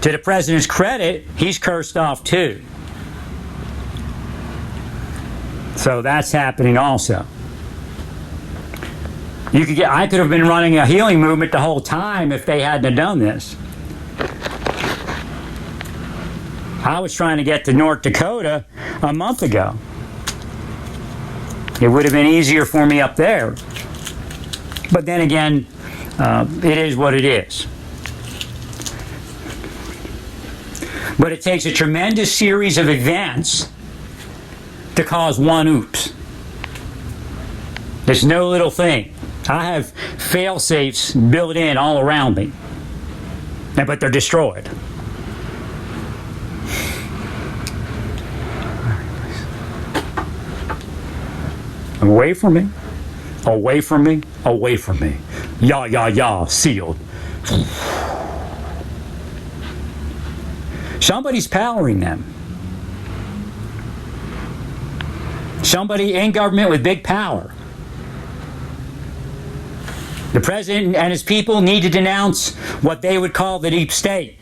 To the president's credit, he's cursed off too. So that's happening also. I could have been running a healing movement the whole time if they hadn't done this. I was trying to get to North Dakota a month ago. It would have been easier for me up there. But then again, it is what it is. But it takes a tremendous series of events to cause one oops. It's no little thing. I have fail-safes built in all around me, but they're destroyed. Away from me, away from me, away from me. Yah, sealed. Somebody's powering them. Somebody in government with big power. The president and his people need to denounce what they would call the deep state.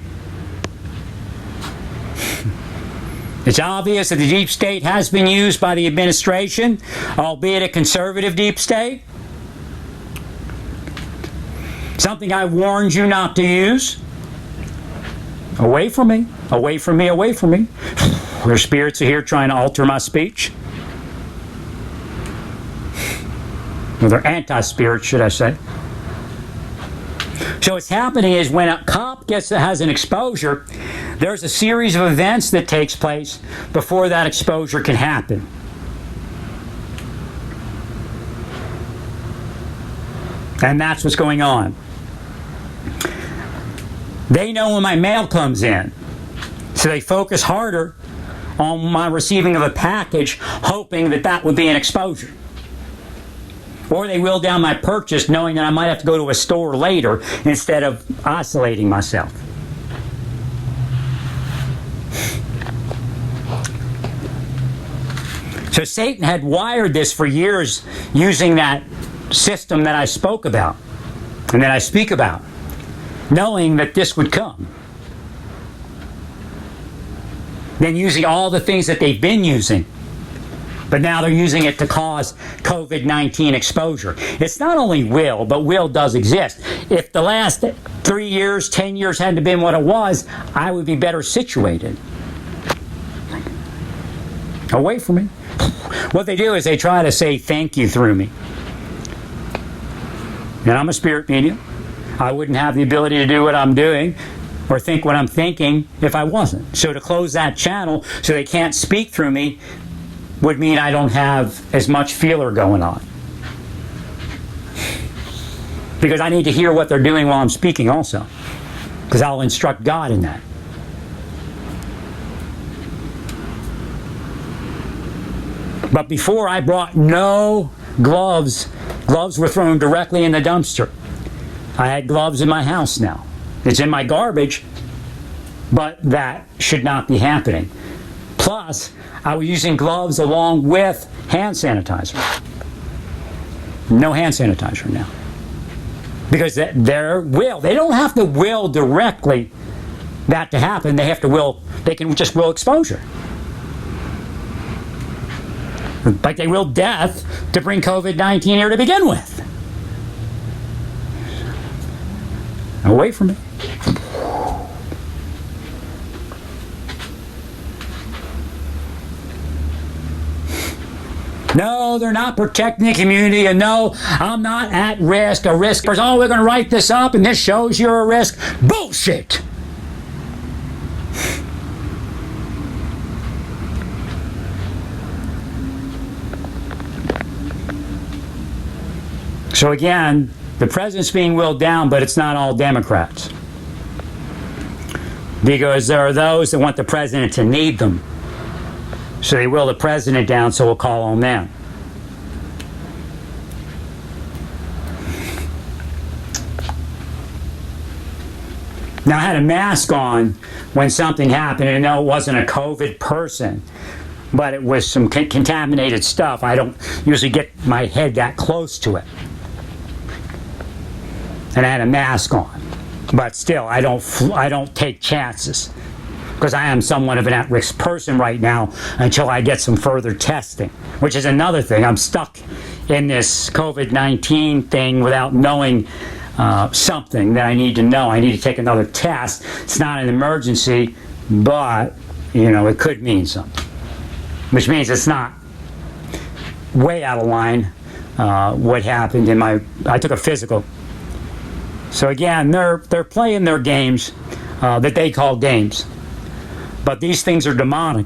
It's obvious that the deep state has been used by the administration, albeit a conservative deep state. Something I warned you not to use. Away from me, away from me, away from me. Their spirits are here trying to alter my speech. Well, they're anti-spirits, should I say. So what's happening is when a cop has an exposure, there's a series of events that takes place before that exposure can happen. And that's what's going on. They know when my mail comes in, so they focus harder on my receiving of a package, hoping that that would be an exposure. Or they will down my purchase, knowing that I might have to go to a store later instead of isolating myself. So Satan had wired this for years using that system that I spoke about and that I speak about, knowing that this would come. Then using all the things that they've been using. But now they're using it to cause COVID-19 exposure. It's not only will, but will does exist. If the last 3 years, 10 years hadn't been what it was, I would be better situated. Away from me. What they do is they try to say thank you through me. And I'm a spirit medium. I wouldn't have the ability to do what I'm doing or think what I'm thinking if I wasn't. So to close that channel so they can't speak through me would mean I don't have as much feeler going on. Because I need to hear what they're doing while I'm speaking also. Because I'll instruct God in that. But before I brought no gloves. Gloves were thrown directly in the dumpster. I had gloves in my house now. It's in my garbage, but that should not be happening. Plus, I was using gloves along with hand sanitizer. No hand sanitizer now. Because their will, they don't have to will directly that to happen. They have to will, they can just will exposure. Like they will death to bring COVID-19 here to begin with. Away from me. No, they're not protecting the community, and no, I'm not at risk. A risk is, oh, we're going to write this up, and this shows you're a risk. Bullshit! So again, the president's being willed down, but it's not all Democrats. Because there are those that want the president to need them. So they will the president down, so we'll call on them. Now, I had a mask on when something happened, and no, it wasn't a COVID person, but it was some contaminated stuff. I don't usually get my head that close to it. And I had a mask on. But still, I don't take chances, because I am somewhat of an at-risk person right now until I get some further testing, which is another thing. I'm stuck in this COVID-19 thing without knowing something that I need to know. I need to take another test. It's not an emergency, but, it could mean something, which means it's not way out of line what happened I took a physical. So again, they're playing their games that they call games. But these things are demonic.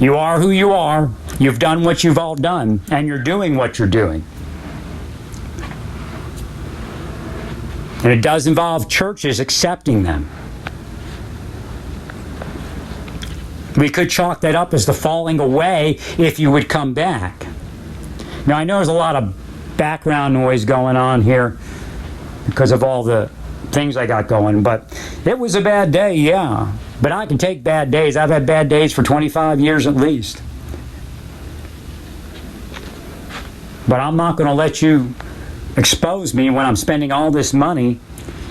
You are who you are. You've done what you've all done. And you're doing what you're doing. And it does involve churches accepting them. We could chalk that up as the falling away if you would come back. Now, I know there's a lot of background noise going on here because of all the things I got going, but it was a bad day, yeah. But I can take bad days. I've had bad days for 25 years at least. But I'm not going to let you expose me when I'm spending all this money,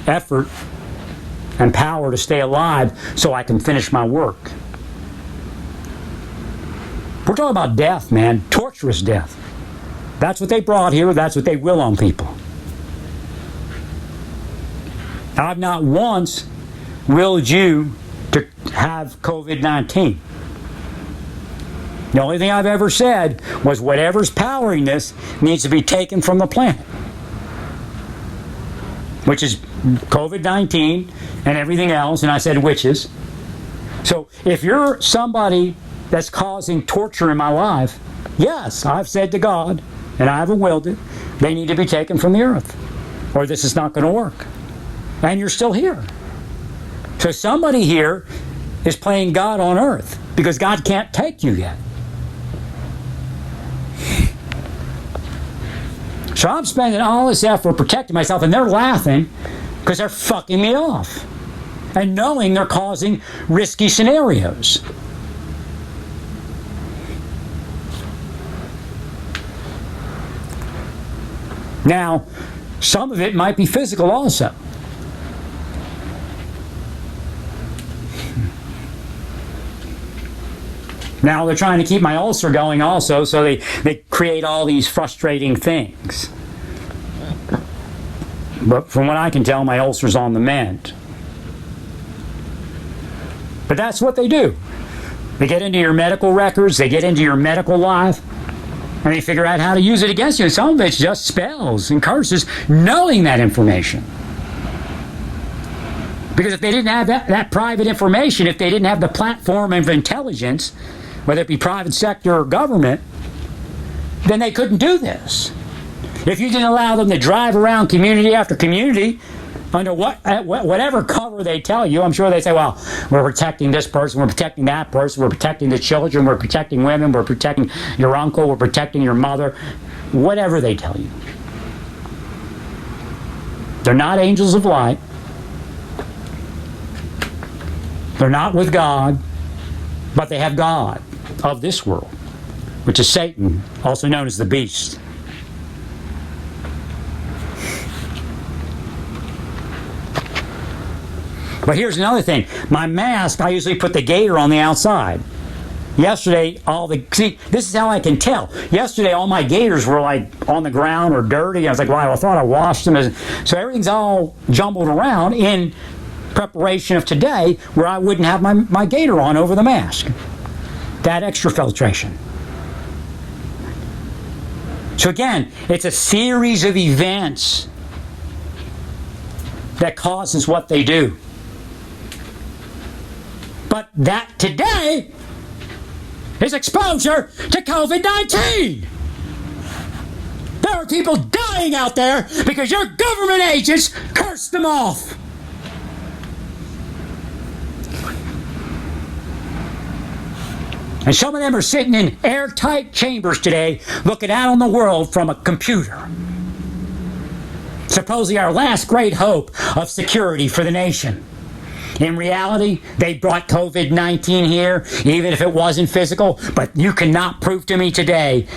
effort, and power to stay alive so I can finish my work. We're talking about death, man. Torturous death. That's what they brought here. That's what they will on people. I've not once willed you to have COVID-19. The only thing I've ever said was whatever's powering this needs to be taken from the planet, which is COVID-19 and everything else, and I said witches. So if you're somebody that's causing torture in my life, yes, I've said to God, and I haven't willed it, they need to be taken from the earth, or this is not going to work. And you're still here. So somebody here is playing God on earth because God can't take you yet. So I'm spending all this effort protecting myself, and they're laughing because they're fucking me off and knowing they're causing risky scenarios. Now, some of it might be physical also. Now they're trying to keep my ulcer going also, so they create all these frustrating things. But from what I can tell, my ulcer's on the mend. But that's what they do. They get into your medical records, they get into your medical life, and they figure out how to use it against you. And some of it's just spells and curses, knowing that information. Because if they didn't have that private information, if they didn't have the platform of intelligence, whether it be private sector or government, then they couldn't do this. If you didn't allow them to drive around community after community under whatever cover they tell you, I'm sure they say, well, we're protecting this person, we're protecting that person, we're protecting the children, we're protecting women, we're protecting your uncle, we're protecting your mother, whatever they tell you. They're not angels of light. They're not with God, but they have God of this world, which is Satan, also known as the beast. But here's another thing. My mask, I usually put the gator on the outside. Yesterday, this is how I can tell. Yesterday, all my gators were like on the ground or dirty. I was like, wow, I thought I washed them. So everything's all jumbled around in preparation of today, where I wouldn't have my gator on over the mask. That extra filtration. So again, it's a series of events that causes what they do. But that today is exposure to COVID-19. There are people dying out there because your government agents cursed them off. And some of them are sitting in airtight chambers today looking out on the world from a computer. Supposedly our last great hope of security for the nation. In reality, they brought COVID-19 here, even if it wasn't physical, but you cannot prove to me today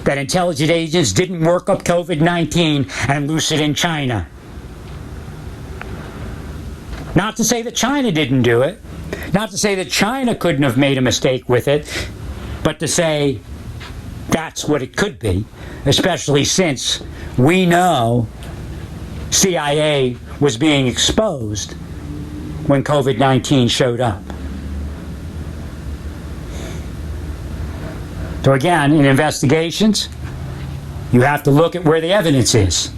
that intelligence agents didn't work up COVID-19 and loose it in China. Not to say that China didn't do it, not to say that China couldn't have made a mistake with it, but to say that's what it could be, especially since we know CIA was being exposed when COVID-19 showed up. So again, in investigations, you have to look at where the evidence is.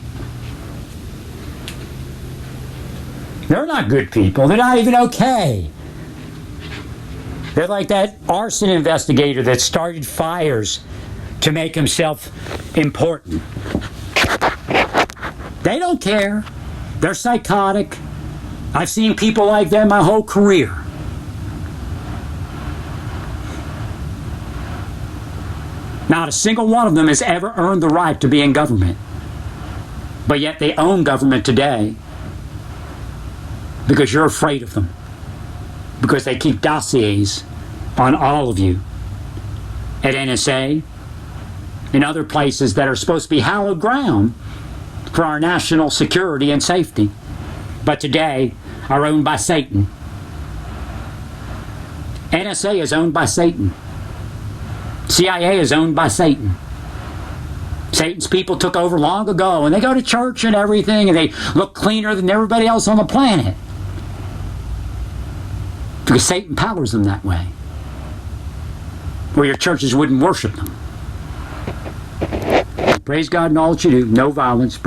They're not good people. They're not even okay. They're like that arson investigator that started fires to make himself important. They don't care. They're psychotic. I've seen people like that my whole career. Not a single one of them has ever earned the right to be in government. But yet they own government today because you're afraid of them. Because they keep dossiers on all of you at NSA and other places that are supposed to be hallowed ground for our national security and safety, but today are owned by Satan. NSA is owned by Satan. CIA is owned by Satan. Satan's people took over long ago, and they go to church and everything, and they look cleaner than everybody else on the planet. Because Satan powers them that way. Or your churches wouldn't worship them. Praise God in all that you do. No violence.